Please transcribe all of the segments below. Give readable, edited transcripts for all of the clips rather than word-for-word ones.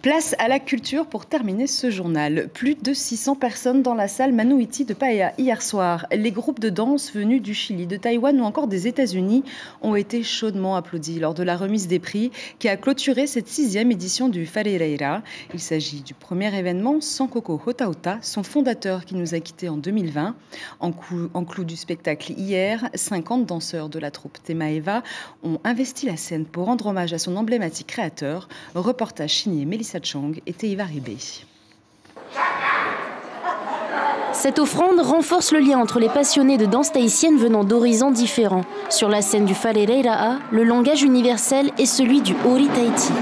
Place à la culture pour terminer ce journal. Plus de 600 personnes dans la salle Manu Iti de Paea hier soir. Les groupes de danse venus du Chili, de Taïwan ou encore des États-Unis ont été chaudement applaudis lors de la remise des prix qui a clôturé cette 6e édition du Wharereira. Il s'agit du premier événement sans Koko Hotahota, son fondateur qui nous a quittés en 2020. En clou du spectacle hier, 50 danseurs de la troupe Temaeva ont investi la scène pour rendre hommage à son emblématique créateur. Reportage signé Mélissa Chang et Teiva Ribé. Cette offrande renforce le lien entre les passionnés de danse tahitienne venant d'horizons différents. Sur la scène du Wharereira, le langage universel est celui du Ori Tahiti.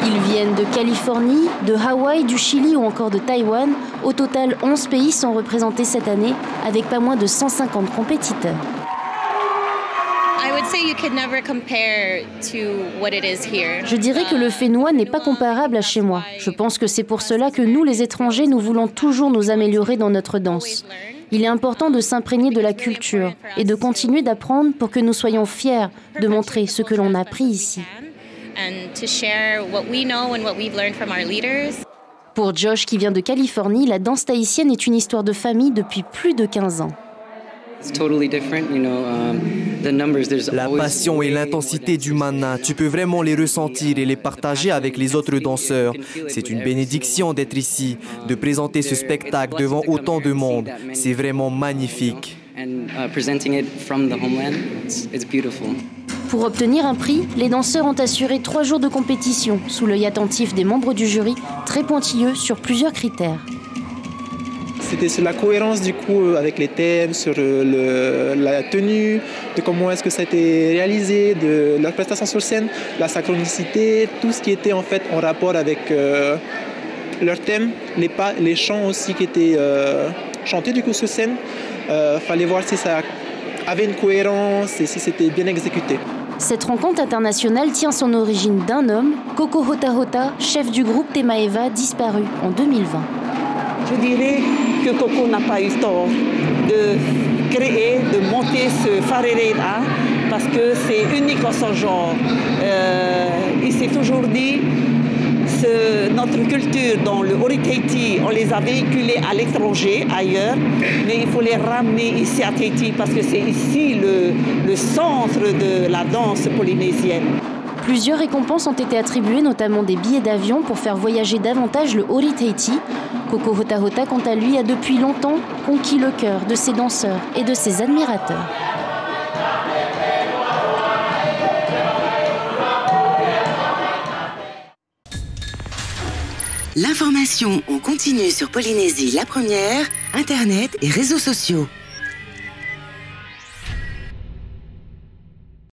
Ils viennent de Californie, de Hawaï, du Chili ou encore de Taïwan. Au total, 11 pays sont représentés cette année, avec pas moins de 150 compétiteurs. Je dirais que le Fénois n'est pas comparable à chez moi. Je pense que c'est pour cela que nous, les étrangers, nous voulons toujours nous améliorer dans notre danse. Il est important de s'imprégner de la culture et de continuer d'apprendre pour que nous soyons fiers de montrer ce que l'on a appris ici. Pour Josh, qui vient de Californie, la danse tahitienne est une histoire de famille depuis plus de 15 ans. La passion et l'intensité du mana, tu peux vraiment les ressentir et les partager avec les autres danseurs. C'est une bénédiction d'être ici, de présenter ce spectacle devant autant de monde. C'est vraiment magnifique. Pour obtenir un prix, les danseurs ont assuré 3 jours de compétition, sous l'œil attentif des membres du jury, très pointilleux sur plusieurs critères. C'était sur la cohérence du coup avec les thèmes, sur la tenue, de comment est-ce que ça a été réalisé, de leur prestation sur scène, la synchronicité, tout ce qui était en fait en rapport avec leur thème, les pas, les chants aussi qui étaient chantés du coup sur scène. Fallait voir si ça avait une cohérence et si c'était bien exécuté. Cette rencontre internationale tient son origine d'un homme, Koko Hotahota, chef du groupe Temaeva, disparu en 2020. Je dirais que Koko n'a pas eu tort de créer, de monter ce Wharereira parce que c'est unique en son genre. Il s'est toujours dit notre culture dans le Ori Tahiti, on les a véhiculées à l'étranger, ailleurs, mais il faut les ramener ici à Tahiti parce que c'est ici le centre de la danse polynésienne. Plusieurs récompenses ont été attribuées, notamment des billets d'avion pour faire voyager davantage le Ori Tahiti. Koko Hotahota, quant à lui, a depuis longtemps conquis le cœur de ses danseurs et de ses admirateurs. L'information en continu sur Polynésie la première, Internet et réseaux sociaux.